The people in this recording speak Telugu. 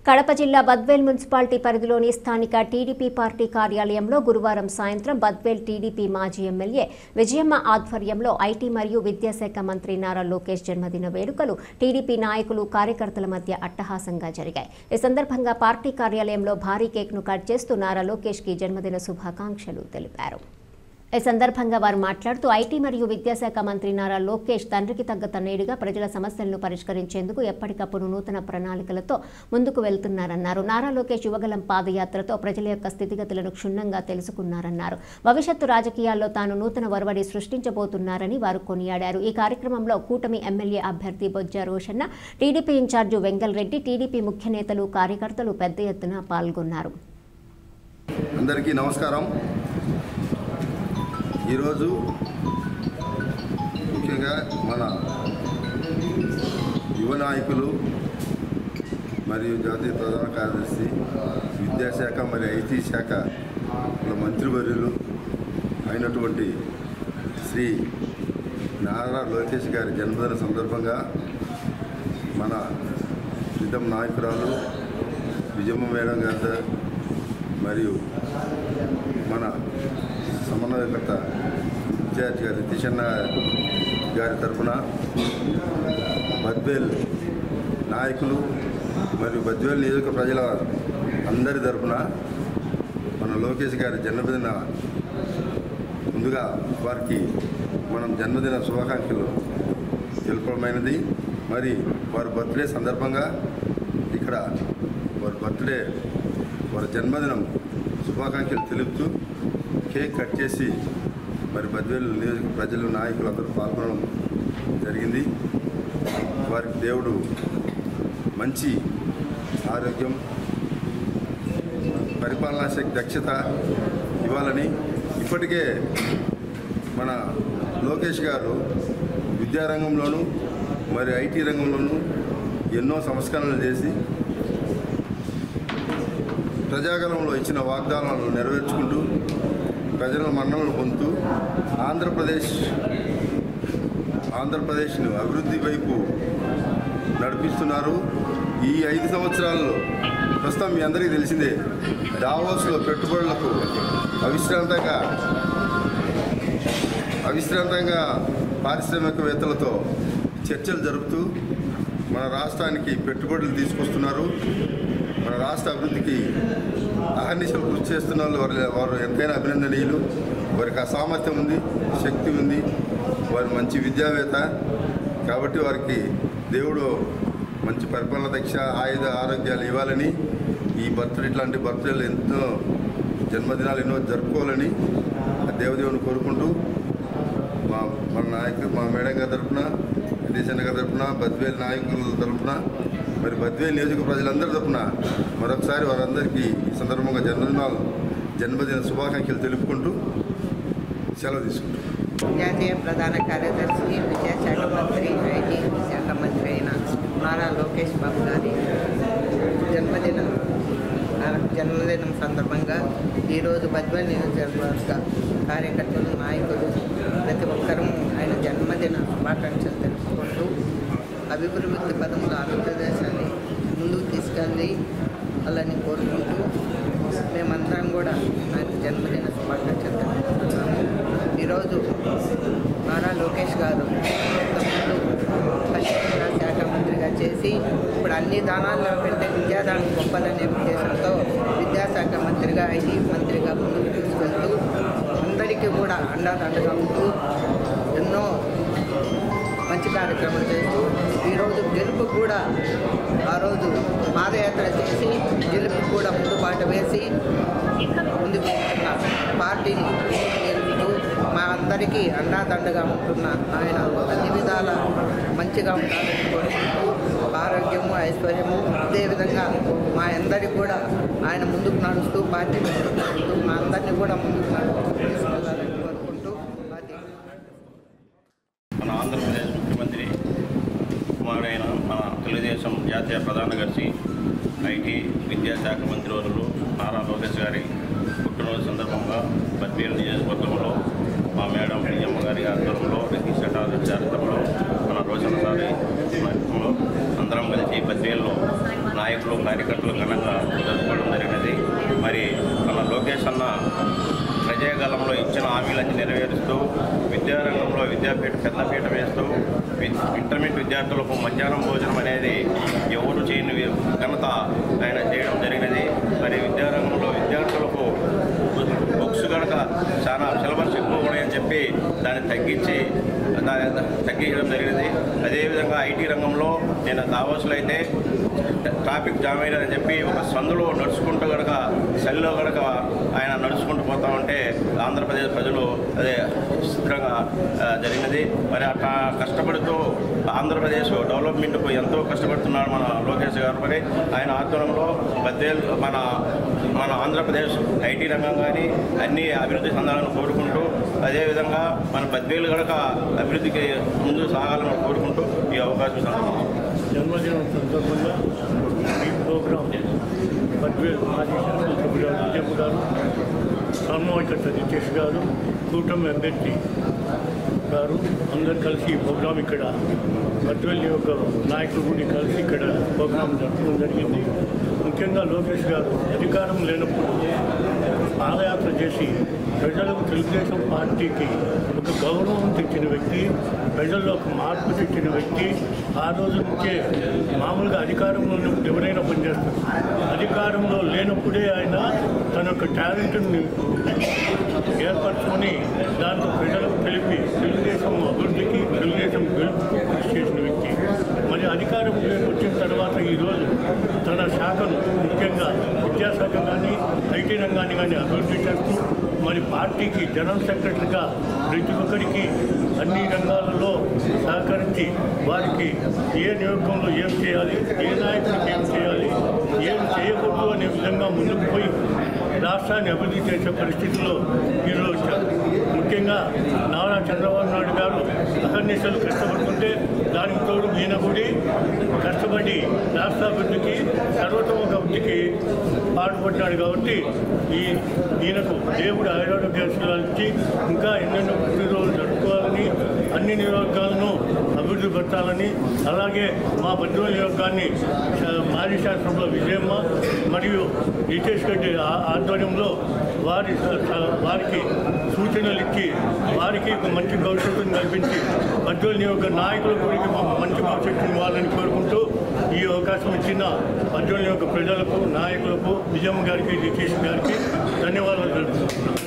కడప జిల్లా బద్వేల్ మున్సిపాలిటీ పరిధిలోని స్థానిక టీడీపీ పార్టీ కార్యాలయంలో గురువారం సాయంత్రం బద్వేల్ టీడీపీ మాజీ ఎమ్మెల్యే విజయమ్మ ఆధ్వర్యంలో ఐటీ మరియు విద్యాశాఖ మంత్రి నారా లోకేష్ జన్మదిన వేడుకలు టీడీపీ నాయకులు కార్యకర్తల మధ్య అట్టహాసంగా జరిగాయి। ఈ సందర్భంగా పార్టీ కార్యాలయంలో భారీ కేక్ను కట్ చేస్తూ నారా లోకేష్ కి జన్మదిన శుభాకాంక్షలు తెలిపారు। ఈ సందర్భంగా వారు మాట్లాడుతూ ఐటీ మరియు విద్యాశాఖ మంత్రి నారా లోకేష్ తండ్రికి తగ్గ తనయుడిగా ప్రజల సమస్యలను పరిష్కరించేందుకు ఎప్పటికప్పుడు నూతన ప్రణాళికలతో ముందుకు వెళ్తున్నారన్నారు। నారా లోకేష్ యువగలం పాదయాత్రతో ప్రజల యొక్క స్థితిగతులను క్షుణ్ణంగా తెలుసుకున్నారన్నారు। భవిష్యత్తు రాజకీయాల్లో తాను నూతన ఒరవడి సృష్టించబోతున్నారని వారు కొనియాడారు। ఈ కార్యక్రమంలో కూటమి ఎమ్మెల్యే అభ్యర్థి Bojja Roshanna, TDP incharge Vengal Reddy, TDP ముఖ్య నేతలు, కార్యకర్తలు పెద్ద ఎత్తున పాల్గొన్నారు। అందరికీ నమస్కారం। ఈరోజు ముఖ్యంగా మన యువ నాయకులు మరియు జాతీయ ప్రధాన కార్యదర్శి, విద్యాశాఖ మరియు ఐటీ శాఖ మంత్రివర్యులు అయినటువంటి శ్రీ నారా లోకేష్ గారి జన్మదిన సందర్భంగా మన ప్రీతం నాయకురాలు విజయమ్మ మేడం గారి మరియు మన సమన్వయకర్త ఇన్ఛార్జ్ గారి రితీషన్న గారి తరఫున బద్వేల్ నాయకులు మరియు బద్వేల్ నియోజక ప్రజల అందరి తరఫున మన లోకేష్ గారి జన్మదిన ముందుగా వారికి మనం జన్మదిన శుభాకాంక్షలు తెలుపమైనది। మరి వారి బర్త్డే సందర్భంగా ఇక్కడ వారి జన్మదినం శుభాకాంక్షలు తెలుపుతూ కేక్ కట్ చేసి మరి బద్వేల్ నియోజక ప్రజలు నాయకులు అందరూ పాల్గొనడం జరిగింది। వారికి దేవుడు మంచి ఆరోగ్యం, పరిపాలనా శక్తి, దక్షత ఇవ్వాలని, ఇప్పటికే మన లోకేష్ గారు విద్యారంగంలోనూ మరి ఐటీ రంగంలోనూ ఎన్నో సంస్కరణలు చేసి ప్రజాగణంలో ఇచ్చిన వాగ్దానాలను నెరవేర్చుకుంటూ ప్రజల మన్ననలు పొందుతూ ఆంధ్రప్రదేశ్ను అభివృద్ధి వైపు నడిపిస్తున్నారు। ఈ 5 సంవత్సరాల్లో ప్రస్తుతం మీ అందరికీ తెలిసిందే, దావోస్లో పెట్టుబడులకు అవిశ్రాంతంగా పారిశ్రామికవేత్తలతో చర్చలు జరుపుతూ మన రాష్ట్రానికి పెట్టుబడులు తీసుకొస్తున్నారు। మన రాష్ట్ర అభివృద్ధికి అహర్నిశలు కృషి చేస్తున్న వారు ఎంతైనా అభినందనీయులు। వారికి ఆ సామర్థ్యం ఉంది, శక్తి ఉంది, వారు మంచి విద్యావేత్త కాబట్టి వారికి దేవుడు మంచి పరిపాలన దక్ష, ఆరోగ్యాలు ఇవ్వాలని, ఇట్లాంటి బర్త్డేలు ఎంతో జన్మదినాలు ఎన్నో జరుపుకోవాలని దేవదేవుని కోరుకుంటూ మన నాయకులు, మా మేడం గారి తరఫున, రితీషన్న గారి తరఫున, బద్వేల్ నాయకుల తరఫున, మరి బద్వేల్ నియోజక ప్రజలందరి తరఫున మరొకసారి వారందరికీ ఈ సందర్భంగా జన్మదిన శుభాకాంక్షలు తెలుపుకుంటూ సెలవు తీసుకుంటాం। జాతీయ ప్రధాన కార్యదర్శి, విద్యాశాఖ మంత్రి, ఐటీ శాఖ మంత్రి అయిన నారా లోకేష్ బాబు గారి జన్మదినం సందర్భంగా ఈరోజు బద్వేల్ నియోజకవర్గ కార్యకర్తలు, నాయకులు ప్రతి ఒక్కరూ ఆయన జన్మదిన శుభాకాంక్షలు తెలుపుకుంటూ అభివృద్ధి పదంలో ఆంధ్రప్రదేశాన్ని ముందుకు తీసుకెళ్ళి అలాని కోరుకుంటూ మేమందరం కూడా ఆయన జన్మదిన శుభాకాంక్షలు తెలుపుతున్నాము। ఈరోజు నారా లోకేష్ గారు పరిశ్రమల శాఖ మంత్రిగా చేసి ఇప్పుడు అన్ని దానాల్లో కంటే విద్యాదానం గొప్పదనే ఉద్దేశంతో విద్యాశాఖ మంత్రిగా, ఐటీ మంత్రిగా ముందుకు తీసుకెళ్తూ అందరికీ కూడా అండదండగా ఉంటూ ఎన్నో మంచి కార్యక్రమాలు చేస్తూ ఈరోజు గెలుపు కూడా ఆ రోజు పాదయాత్ర చేసి గెలుపు కూడా ముందుబాటు వేసి ముందుకు వెళ్తున్న పార్టీని గెలుపుతూ మా అందరికీ అండాదండగా ఉంటున్న ఆయన అన్ని విధాల మంచిగా ఉండాలని కోరుకుంటూ ఆరోగ్యము, ఐశ్వర్యము అదేవిధంగా మా అందరికీ కూడా ఆయన ముందుకు నడుస్తూ పార్టీని నడుపుతూ మా అందరినీ కూడా ముందుకు తీసుకెళ్ళాలని కోరుకుంటూ మన ఆంధ్రప్రదేశ్ ముఖ్యమంత్రి కుమారుడైన మన తెలుగుదేశం జాతీయ ప్రధాన కార్యదర్శి, ఐటీ విద్యాశాఖ మంత్రివర్యులు నారా లోకేష్ గారి పుట్టినరోజు సందర్భంగా బద్వేల్ నియోజకవర్గంలో మా మేడం విజయమ్మ గారి ఆధ్వర్యంలో, రితీషన్న ఆధ్వర్యంలో, మన రోషన్ సారి అందరం కలిసి బద్వేల్లో నాయకులు కార్యకర్తలు ఘనంగా జరుపుకోవడం జరిగినది. మరి మన లోకేష్ అన్న ప్రజాగలంలో ఇచ్చిన హామీలన్నీ నెరవేరుస్తూ విద్యారంగంలో పెద్దపీట వేస్తూ ఇంటర్మీడియట్ విద్యార్థులకు మధ్యాహ్నం భోజనం అనేది ఎవరు చేయని ఘనత ఆయన చేయడం జరిగినది. మరి విద్యారంగంలో విద్యార్థులకు బుక్స్ కనుక చాలా సిలబస్ ఎక్కువ ఉన్నాయని చెప్పి దాన్ని తగ్గించడం జరిగినది. అదేవిధంగా ఐటీ రంగంలో నేను దావోస్లో అయితే ట్రాఫిక్ జామ్ అయ్యారని చెప్పి ఒక సందులో నడుచుకుంటూ కనుక చలిలో కనుక ఆయన నడుచుకుంటూ పోతా ఉంటే ఆంధ్రప్రదేశ్ ప్రజలు అదే చిత్రంగా జరిగినది. మరి అట్లా కష్టపడుతూ ఆంధ్రప్రదేశ్ డెవలప్మెంట్కు ఎంతో కష్టపడుతున్నాడు మన లోకేష్ గారు. మరి ఆయన ఆధ్వర్యంలో మన ఆంధ్రప్రదేశ్ ఐటీ రంగం కానీ అన్ని అభివృద్ధి చెందాలని కోరుకుంటూ అదేవిధంగా మన బద్వేలు కనుక అభివృద్ధికి ముందు సాగాలని కోరుకుంటూ ఈ అవకాశం జన్మదినం సందర్భంగా ఈ ప్రోగ్రాం బద్వేలు మాజీ శాసనసభ్యుడు విజయమ్మ గారు, సామూహిక నితీష్ గారు, కూటమి అభ్యర్థి గారు అందరు కలిసి ఈ ప్రోగ్రాం ఇక్కడ బద్వేలు యొక్క నాయకులు కూడా కలిసి ఇక్కడ ప్రోగ్రాం జరపడం జరిగింది. ముఖ్యంగా లోకేష్ గారు అధికారం లేనప్పుడు పాదయాత్ర చేసి ప్రజలకు తెలుగుదేశం పార్టీకి ఒక గౌరవం తెచ్చిన వ్యక్తి, ప్రజల్లో ఒక మార్పు తెచ్చిన వ్యక్తి. ఆ రోజు నుంచే మామూలుగా అధికారంలో ఉన్నప్పుడు ఎవరైనా పనిచేస్తారు, అధికారంలో లేనప్పుడే ఆయన తన యొక్క టాలెంట్ని ఏర్పరచుకొని దాంతో ప్రజలకు తెలిపి తెలుగుదేశం అభివృద్ధికి తెలుగుదేశం గెలుపుకు కృషి చేసిన వ్యక్తి. మరి అధికారంలోకి వచ్చిన తర్వాత ఈరోజు తన శాఖను ముఖ్యంగా విద్యాశాఖ కానీ ఐటీ రంగాన్ని కానీ అభివృద్ధి చేస్తూ మరి పార్టీకి జనరల్ సెక్రటరీగా ప్రతి ఒక్కరికి అన్ని రంగాలలో సహకరించి వారికి ఏ నియోగంలో ఏం చేయాలి, ఏ నాయకుడికి ఏం చేయాలి, ఏం చేయకూడదు అనే విధంగా ముందుకు పోయి రాష్ట్రాన్ని అభివృద్ధి చేసే పరిస్థితుల్లో ఈరోజు ముఖ్యంగా నారా చంద్రబాబు నాయుడు గారు అహర్నిశలు కష్టపడుతుంటే దానికి తోడు ఈయన కూడా కష్టపడి రాష్ట్రాభివృద్ధికి సర్వతోముఖాభివృద్ధికి పాటుపడ్డాడు. కాబట్టి ఈయనకు దేవుడు ఆరోగ్యాలు ఇచ్చి ఇంకా ఎన్నెన్నో పుట్టినరోజులు జరుపుకోవాలని, అన్ని నియోజకాలను అభివృద్ధి పరచాలని, అలాగే మా బద్వేలు నియోజకాన్ని మాజీ శాసనంలో విజయమ్మ మరియు నితీష్ రెడ్డి ఆధ్వర్యంలో వారికి సూచనలు ఇచ్చి వారికి ఒక మంచి భవిష్యత్తును కల్పించి బద్వేలు నియోజక నాయకుల గురించి మంచి భవిష్యత్తును ఇవ్వాలని కోరుకుంటూ ఈ అవకాశం ఇచ్చిన బద్వేలు నియోజక ప్రజలకు, నాయకులకు, విజయమ్మ గారికి, నితీష్ గారికి ధన్యవాదాలు తెలుపుతున్నాను.